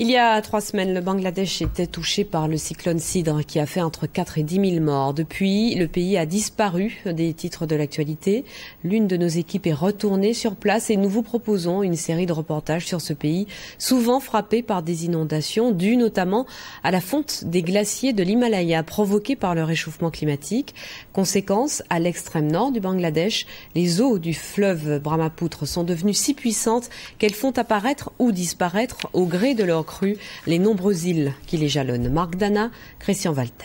Il y a 3 semaines, le Bangladesh était touché par le cyclone Sidr qui a fait entre 4 et 10 000 morts. Depuis, le pays a disparu des titres de l'actualité. L'une de nos équipes est retournée sur place et nous vous proposons une série de reportages sur ce pays, souvent frappé par des inondations dues notamment à la fonte des glaciers de l'Himalaya provoquée par le réchauffement climatique. Conséquence, à l'extrême nord du Bangladesh, les eaux du fleuve Brahmapoutre sont devenues si puissantes qu'elles font apparaître ou disparaître au gré de leur crue les nombreuses îles qui les jalonnent. Marc Dana, Christian Walter.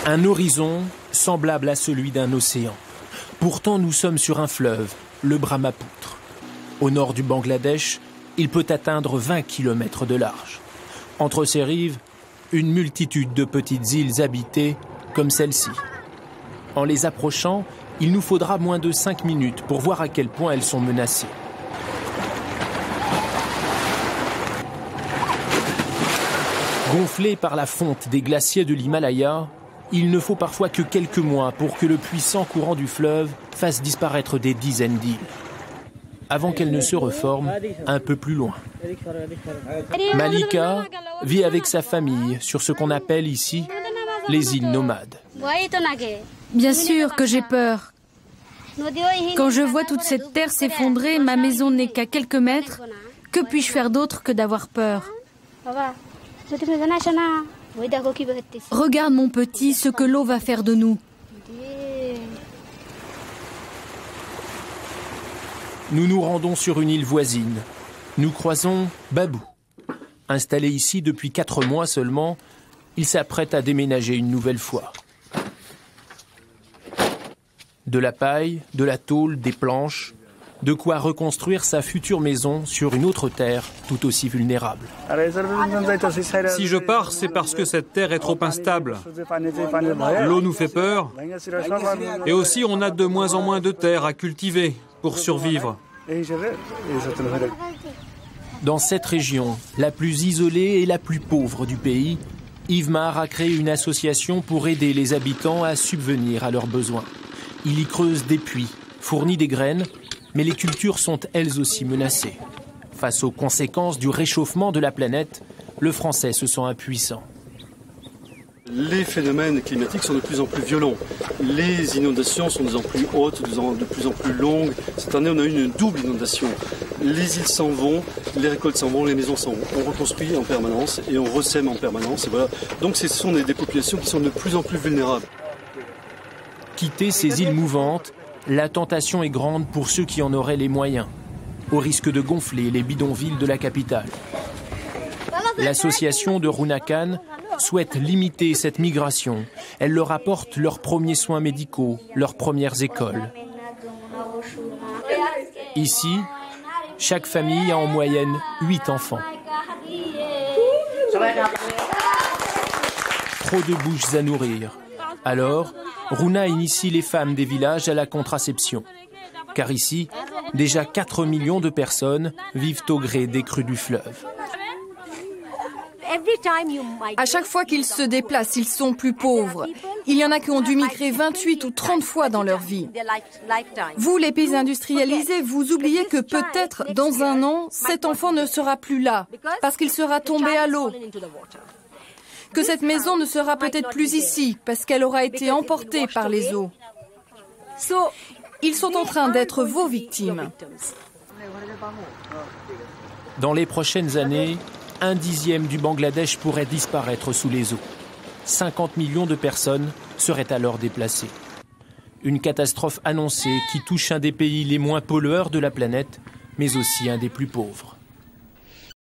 Un horizon semblable à celui d'un océan. Pourtant, nous sommes sur un fleuve, le Brahmapoutre. Au nord du Bangladesh, il peut atteindre 20 km de large. Entre ses rives, une multitude de petites îles habitées comme celle-ci. En les approchant, il nous faudra moins de 5 minutes pour voir à quel point elles sont menacées. Gonflés par la fonte des glaciers de l'Himalaya, il ne faut parfois que quelques mois pour que le puissant courant du fleuve fasse disparaître des dizaines d'îles, avant qu'elles ne se reforment un peu plus loin. Malika vit avec sa famille sur ce qu'on appelle ici les îles nomades. Bien sûr que j'ai peur. Quand je vois toute cette terre s'effondrer, ma maison n'est qu'à quelques mètres. Que puis-je faire d'autre que d'avoir peur ? Regarde mon petit, ce que l'eau va faire de nous. Nous nous rendons sur une île voisine. Nous croisons Babou. Installé ici depuis 4 mois seulement, il s'apprête à déménager une nouvelle fois. De la paille, de la tôle, des planches, de quoi reconstruire sa future maison sur une autre terre tout aussi vulnérable. Si je pars, c'est parce que cette terre est trop instable. L'eau nous fait peur. Et aussi, on a de moins en moins de terre à cultiver pour survivre. Dans cette région, la plus isolée et la plus pauvre du pays, Yves Mar a créé une association pour aider les habitants à subvenir à leurs besoins. Il y creuse des puits, fournit des graines, mais les cultures sont elles aussi menacées. Face aux conséquences du réchauffement de la planète, le Français se sent impuissant. Les phénomènes climatiques sont de plus en plus violents. Les inondations sont de plus en plus hautes, de plus en plus longues. Cette année, on a eu une double inondation. Les îles s'en vont, les récoltes s'en vont, les maisons s'en vont. On reconstruit en permanence et on ressème en permanence. Et voilà. Donc ce sont des populations qui sont de plus en plus vulnérables. Quitter ces îles mouvantes, la tentation est grande pour ceux qui en auraient les moyens, au risque de gonfler les bidonvilles de la capitale. L'association de Runakan souhaite limiter cette migration. Elle leur apporte leurs premiers soins médicaux, leurs premières écoles. Ici, chaque famille a en moyenne 8 enfants. Trop de bouches à nourrir. Alors, Runa initie les femmes des villages à la contraception. Car ici, déjà 4 millions de personnes vivent au gré des crues du fleuve. À chaque fois qu'ils se déplacent, ils sont plus pauvres. Il y en a qui ont dû migrer 28 ou 30 fois dans leur vie. Vous, les pays industrialisés, vous oubliez que peut-être dans un an, cet enfant ne sera plus là, parce qu'il sera tombé à l'eau. Que cette maison ne sera peut-être plus ici, parce qu'elle aura été emportée par les eaux. Ils sont en train d'être vos victimes. Dans les prochaines années, 1/10 du Bangladesh pourrait disparaître sous les eaux. 50 millions de personnes seraient alors déplacées. Une catastrophe annoncée qui touche un des pays les moins pollueurs de la planète, mais aussi un des plus pauvres.